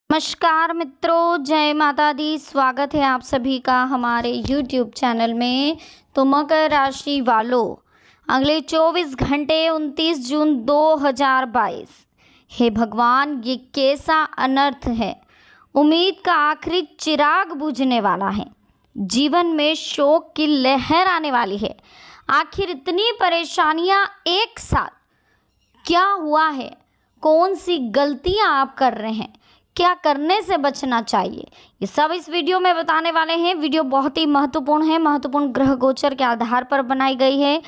नमस्कार मित्रों, जय माता दी। स्वागत है आप सभी का हमारे YouTube चैनल में। तो मकर राशि वालों, अगले 24 घंटे 29 जून 2022, हे भगवान, ये कैसा अनर्थ है। उम्मीद का आखिरी चिराग बुझने वाला है। जीवन में शोक की लहर आने वाली है। आखिर इतनी परेशानियां एक साथ क्या हुआ है? कौन सी गलतियां आप कर रहे हैं? क्या करने से बचना चाहिए? ये सब इस वीडियो में बताने वाले हैं। वीडियो बहुत ही महत्वपूर्ण है। महत्वपूर्ण ग्रह गोचर के आधार पर बनाई गई है।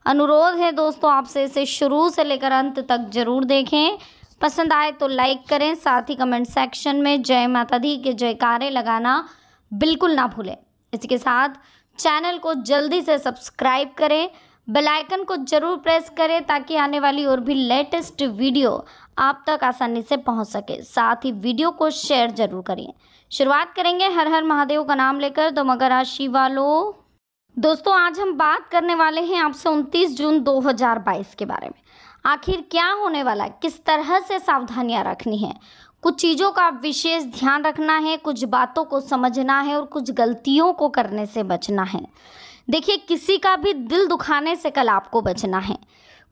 अनुरोध है दोस्तों आपसे इसे शुरू से लेकर अंत तक जरूर देखें। पसंद आए तो लाइक करें, साथ ही कमेंट सेक्शन में जय माता दी के जयकारे लगाना बिल्कुल ना भूलें। इसके साथ चैनल को जल्दी से सब्सक्राइब करें, बेल आइकन को जरूर प्रेस करें ताकि आने वाली और भी लेटेस्ट वीडियो आप तक आसानी से पहुंच सके। साथ ही वीडियो को शेयर जरूर करिए। शुरुआत करेंगे हर हर महादेव का नाम लेकर। तो मकर राशि वालों, दोस्तों आज हम बात करने वाले हैं आपसे 29 जून 2022 के बारे में। आखिर क्या होने वाला है, किस तरह से सावधानियां रखनी है, कुछ चीज़ों का विशेष ध्यान रखना है, कुछ बातों को समझना है और कुछ गलतियों को करने से बचना है। देखिए, किसी का भी दिल दुखाने से कल आपको बचना है।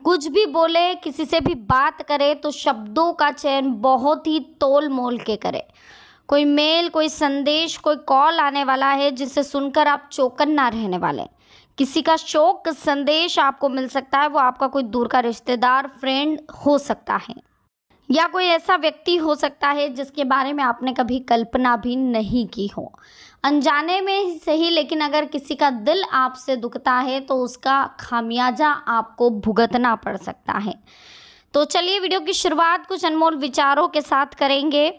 कुछ भी बोले, किसी से भी बात करे तो शब्दों का चयन बहुत ही तोल मोल के करे। कोई मेल, कोई संदेश, कोई कॉल आने वाला है जिसे सुनकर आप चौकन ना रहने वाले। किसी का शोक संदेश आपको मिल सकता है। वो आपका कोई दूर का रिश्तेदार, फ्रेंड हो सकता है या कोई ऐसा व्यक्ति हो सकता है जिसके बारे में आपने कभी कल्पना भी नहीं की हो। अनजाने में ही सही, लेकिन अगर किसी का दिल आपसे दुखता है तो उसका खामियाजा आपको भुगतना पड़ सकता है। तो चलिए वीडियो की शुरुआत कुछ अनमोल विचारों के साथ करेंगे।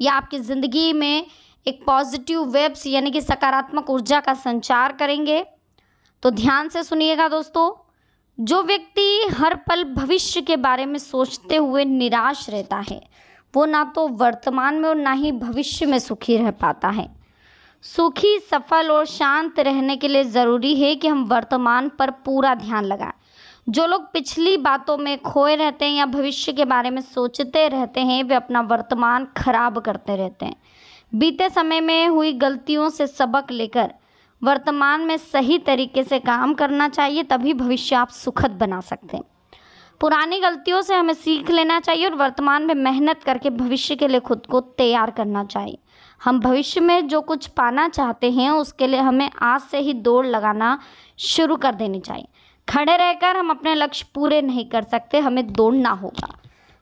यह आपकी ज़िंदगी में एक पॉजिटिव वेब्स यानी कि सकारात्मक ऊर्जा का संचार करेंगे। तो ध्यान से सुनिएगा दोस्तों। जो व्यक्ति हर पल भविष्य के बारे में सोचते हुए निराश रहता है, वो ना तो वर्तमान में और ना ही भविष्य में सुखी रह पाता है। सुखी, सफल और शांत रहने के लिए ज़रूरी है कि हम वर्तमान पर पूरा ध्यान लगाएं। जो लोग पिछली बातों में खोए रहते हैं या भविष्य के बारे में सोचते रहते हैं, वे अपना वर्तमान खराब करते रहते हैं। बीते समय में हुई गलतियों से सबक लेकर वर्तमान में सही तरीके से काम करना चाहिए, तभी भविष्य आप सुखद बना सकते हैं। पुरानी गलतियों से हमें सीख लेना चाहिए और वर्तमान में मेहनत करके भविष्य के लिए खुद को तैयार करना चाहिए। हम भविष्य में जो कुछ पाना चाहते हैं उसके लिए हमें आज से ही दौड़ लगाना शुरू कर देनी चाहिए। खड़े रहकर हम अपने लक्ष्य पूरे नहीं कर सकते, हमें दौड़ना होगा।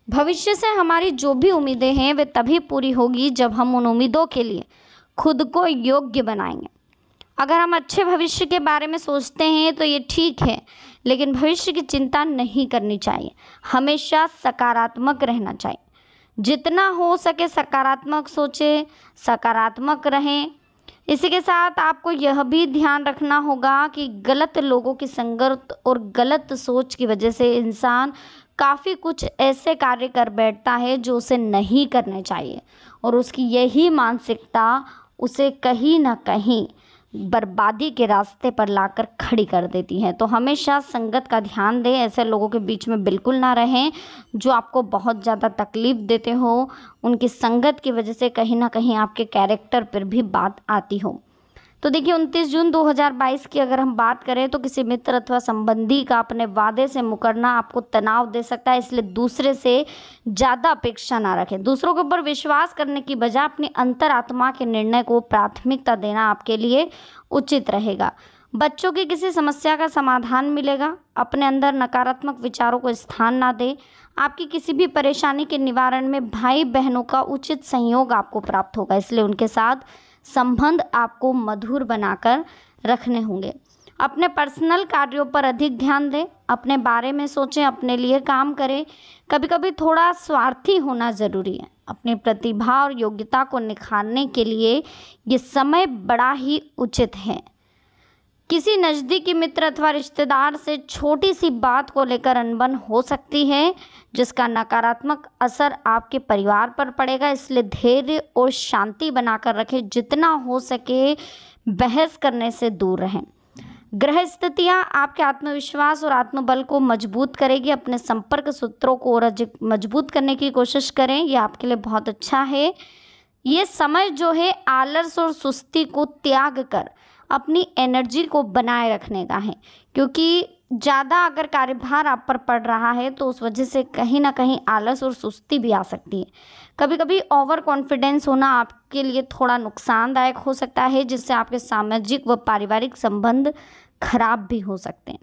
भविष्य से हमारी जो भी उम्मीदें हैं वे तभी पूरी होगी जब हम उन उम्मीदों के लिए खुद को योग्य बनाएंगे। अगर हम अच्छे भविष्य के बारे में सोचते हैं तो ये ठीक है, लेकिन भविष्य की चिंता नहीं करनी चाहिए। हमेशा सकारात्मक रहना चाहिए। जितना हो सके सकारात्मक सोचें, सकारात्मक रहें। इसी के साथ आपको यह भी ध्यान रखना होगा कि गलत लोगों की संगत और गलत सोच की वजह से इंसान काफ़ी कुछ ऐसे कार्य कर बैठता है जो उसे नहीं करने चाहिए, और उसकी यही मानसिकता उसे कहीं ना कहीं बर्बादी के रास्ते पर लाकर खड़ी कर देती है। तो हमेशा संगत का ध्यान दें। ऐसे लोगों के बीच में बिल्कुल ना रहें जो आपको बहुत ज़्यादा तकलीफ़ देते हो। उनकी संगत की वजह से कहीं ना कहीं आपके कैरेक्टर पर भी बात आती हो। तो देखिए, 29 जून 2022 की अगर हम बात करें तो किसी मित्र अथवा संबंधी का अपने वादे से मुकरना आपको तनाव दे सकता है, इसलिए दूसरे से ज़्यादा अपेक्षा ना रखें। दूसरों के ऊपर विश्वास करने की बजाय अपनी अंतरात्मा के निर्णय को प्राथमिकता देना आपके लिए उचित रहेगा। बच्चों की किसी समस्या का समाधान मिलेगा। अपने अंदर नकारात्मक विचारों को स्थान ना दें। आपकी किसी भी परेशानी के निवारण में भाई बहनों का उचित सहयोग आपको प्राप्त होगा, इसलिए उनके साथ संबंध आपको मधुर बनाकर रखने होंगे। अपने पर्सनल कार्यों पर अधिक ध्यान दें। अपने बारे में सोचें, अपने लिए काम करें। कभी कभी थोड़ा स्वार्थी होना ज़रूरी है। अपनी प्रतिभा और योग्यता को निखारने के लिए ये समय बड़ा ही उचित है। किसी नज़दीकी मित्र अथवा रिश्तेदार से छोटी सी बात को लेकर अनबन हो सकती है, जिसका नकारात्मक असर आपके परिवार पर पड़ेगा, इसलिए धैर्य और शांति बनाकर रखें। जितना हो सके बहस करने से दूर रहें। ग्रह स्थितियाँ आपके आत्मविश्वास और आत्मबल को मजबूत करेगी। अपने संपर्क सूत्रों को और अधिक मजबूत करने की कोशिश करें, यह आपके लिए बहुत अच्छा है। ये समय जो है आलस और सुस्ती को त्याग कर अपनी एनर्जी को बनाए रखने का है, क्योंकि ज़्यादा अगर कार्यभार आप पर पड़ रहा है तो उस वजह से कहीं ना कहीं आलस और सुस्ती भी आ सकती है। कभी कभी ओवर कॉन्फिडेंस होना आपके लिए थोड़ा नुकसानदायक हो सकता है, जिससे आपके सामाजिक व पारिवारिक संबंध खराब भी हो सकते हैं।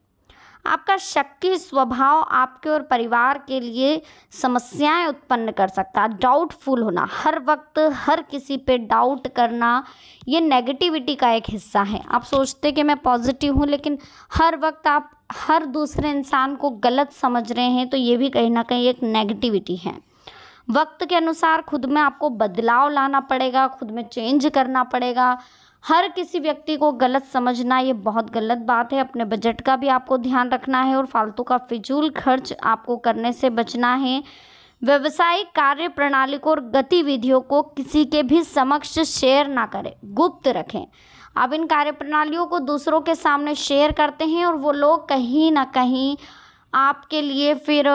आपका शक्की स्वभाव आपके और परिवार के लिए समस्याएं उत्पन्न कर सकता है। डाउटफुल होना, हर वक्त हर किसी पे डाउट करना, ये नेगेटिविटी का एक हिस्सा है। आप सोचते कि मैं पॉजिटिव हूँ, लेकिन हर वक्त आप हर दूसरे इंसान को गलत समझ रहे हैं, तो ये भी कहीं ना कहीं एक नेगेटिविटी है। वक्त के अनुसार खुद में आपको बदलाव लाना पड़ेगा, खुद में चेंज करना पड़ेगा। हर किसी व्यक्ति को गलत समझना ये बहुत गलत बात है। अपने बजट का भी आपको ध्यान रखना है और फालतू का फिजूल खर्च आपको करने से बचना है। व्यवसायिक कार्य प्रणाली को और गतिविधियों को किसी के भी समक्ष शेयर ना करें, गुप्त रखें। आप इन कार्य प्रणालियों को दूसरों के सामने शेयर करते हैं और वो लोग कहीं ना कहीं आपके लिए फिर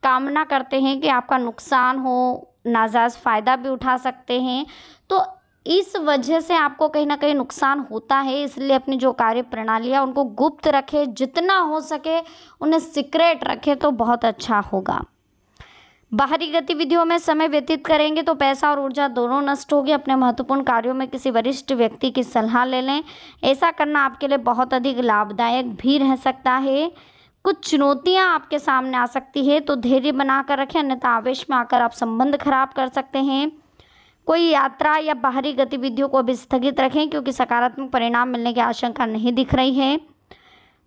कामना करते हैं कि आपका नुकसान हो, नाजायज़ फ़ायदा भी उठा सकते हैं। तो इस वजह से आपको कहीं ना कहीं नुकसान होता है। इसलिए अपनी जो कार्य प्रणालियाँ उनको गुप्त रखें, जितना हो सके उन्हें सीक्रेट रखें तो बहुत अच्छा होगा। बाहरी गतिविधियों में समय व्यतीत करेंगे तो पैसा और ऊर्जा दोनों नष्ट होगी। अपने महत्वपूर्ण कार्यों में किसी वरिष्ठ व्यक्ति की सलाह ले लें, ऐसा करना आपके लिए बहुत अधिक लाभदायक भी रह सकता है। कुछ चुनौतियां आपके सामने आ सकती है तो धैर्य बनाकर रखें, अन्यथा आवेश में आकर आप संबंध खराब कर सकते हैं। कोई यात्रा या बाहरी गतिविधियों को भी स्थगित रखें, क्योंकि सकारात्मक परिणाम मिलने की आशंका नहीं दिख रही है।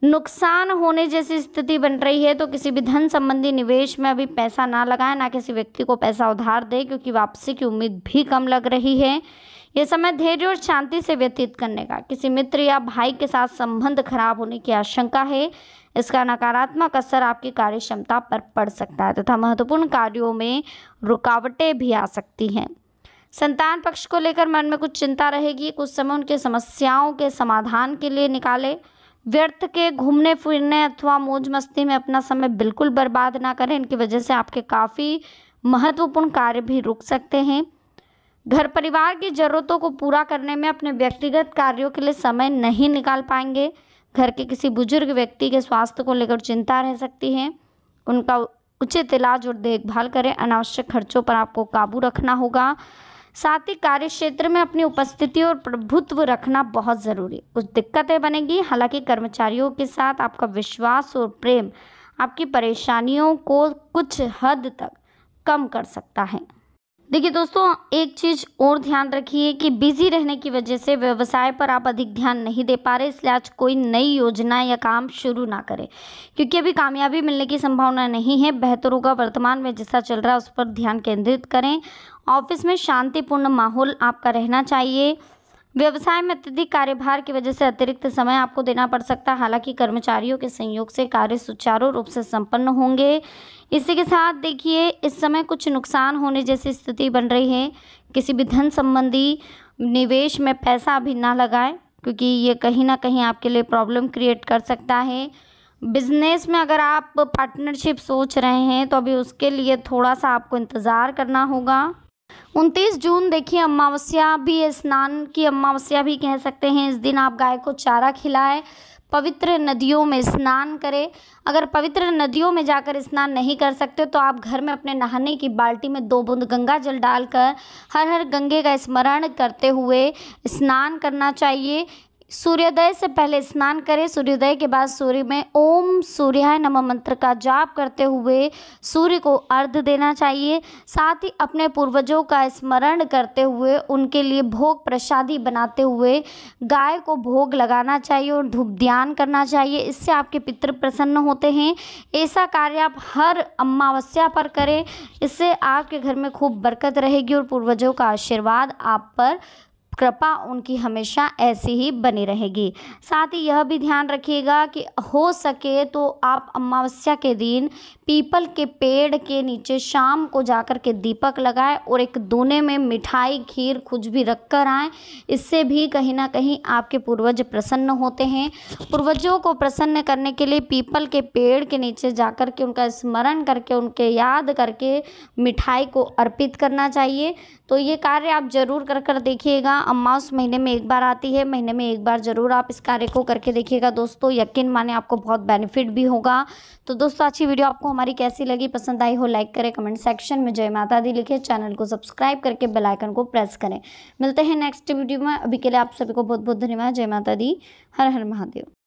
नुकसान होने जैसी स्थिति बन रही है तो किसी भी धन संबंधी निवेश में अभी पैसा ना लगाएं, ना किसी व्यक्ति को पैसा उधार दें, क्योंकि वापसी की उम्मीद भी कम लग रही है। ये समय धैर्य और शांति से व्यतीत करने का। किसी मित्र या भाई के साथ संबंध खराब होने की आशंका है। इसका नकारात्मक असर आपकी कार्य क्षमता पर पड़ सकता है तथा महत्वपूर्ण कार्यों में रुकावटें भी आ सकती हैं। संतान पक्ष को लेकर मन में कुछ चिंता रहेगी। कुछ समय उनके समस्याओं के समाधान के लिए निकालें। व्यर्थ के घूमने फिरने अथवा मौज मस्ती में अपना समय बिल्कुल बर्बाद ना करें। इनकी वजह से आपके काफ़ी महत्वपूर्ण कार्य भी रुक सकते हैं। घर परिवार की ज़रूरतों को पूरा करने में अपने व्यक्तिगत कार्यों के लिए समय नहीं निकाल पाएंगे। घर के किसी बुजुर्ग व्यक्ति के स्वास्थ्य को लेकर चिंता रह सकती है। उनका उचित इलाज और देखभाल करें। अनावश्यक खर्चों पर आपको काबू रखना होगा। साथ ही कार्य क्षेत्र में अपनी उपस्थिति और प्रभुत्व रखना बहुत ज़रूरी। कुछ दिक्कतें बनेगी, हालांकि कर्मचारियों के साथ आपका विश्वास और प्रेम आपकी परेशानियों को कुछ हद तक कम कर सकता है। देखिए दोस्तों, एक चीज़ और ध्यान रखिए कि बिजी रहने की वजह से व्यवसाय पर आप अधिक ध्यान नहीं दे पा रहे, इसलिए आज कोई नई योजना या काम शुरू ना करें, क्योंकि अभी कामयाबी मिलने की संभावना नहीं है। बेहतर होगा वर्तमान में जैसा चल रहा है उस पर ध्यान केंद्रित करें। ऑफिस में शांतिपूर्ण माहौल आपका रहना चाहिए। व्यवसाय में अत्यधिक कार्यभार की वजह से अतिरिक्त समय आपको देना पड़ सकता है, हालांकि कर्मचारियों के सहयोग से कार्य सुचारू रूप से संपन्न होंगे। इसी के साथ देखिए, इस समय कुछ नुकसान होने जैसी स्थिति बन रही है। किसी भी धन संबंधी निवेश में पैसा अभी ना लगाएं, क्योंकि ये कहीं ना कहीं आपके लिए प्रॉब्लम क्रिएट कर सकता है। बिजनेस में अगर आप पार्टनरशिप सोच रहे हैं तो अभी उसके लिए थोड़ा सा आपको इंतज़ार करना होगा। 29 जून देखिए अमावस्या भी है, स्नान की अमावस्या भी कह सकते हैं। इस दिन आप गाय को चारा खिलाएं, पवित्र नदियों में स्नान करें। अगर पवित्र नदियों में जाकर स्नान नहीं कर सकते तो आप घर में अपने नहाने की बाल्टी में 2 बूंद गंगा जल डालकर हर हर गंगे का स्मरण करते हुए स्नान करना चाहिए। सूर्योदय से पहले स्नान करें। सूर्योदय के बाद सूर्य में ओम सूर्याय नमः मंत्र का जाप करते हुए सूर्य को अर्घ्य देना चाहिए। साथ ही अपने पूर्वजों का स्मरण करते हुए उनके लिए भोग प्रसादी बनाते हुए गाय को भोग लगाना चाहिए और धूप ध्यान करना चाहिए। इससे आपके पितृ प्रसन्न होते हैं। ऐसा कार्य आप हर अमावस्या पर करें। इससे आपके घर में खूब बरकत रहेगी और पूर्वजों का आशीर्वाद आप पर कृपा उनकी हमेशा ऐसी ही बनी रहेगी। साथ ही यह भी ध्यान रखिएगा कि हो सके तो आप अमावस्या के दिन पीपल के पेड़ के नीचे शाम को जाकर के दीपक लगाएं और एक दोने में मिठाई, खीर कुछ भी रख कर आएँ। इससे भी कहीं ना कहीं आपके पूर्वज प्रसन्न होते हैं। पूर्वजों को प्रसन्न करने के लिए पीपल के पेड़ के नीचे जाकर के उनका स्मरण करके, उनके याद करके मिठाई को अर्पित करना चाहिए। तो ये कार्य आप जरूर कर देखिएगा। अमावस महीने में एक बार आती है, महीने में एक बार जरूर आप इस कार्य को करके देखिएगा दोस्तों। यकीन माने आपको बहुत बेनिफिट भी होगा। तो दोस्तों अच्छी वीडियो आपको हमारी कैसी लगी, पसंद आई हो लाइक करें, कमेंट सेक्शन में जय माता दी लिखे, चैनल को सब्सक्राइब करके बेल आइकन को प्रेस करें। मिलते हैं नेक्स्ट वीडियो में। अभी के लिए आप सभी को बहुत बहुत धन्यवाद। जय माता दी। हर हर महादेव।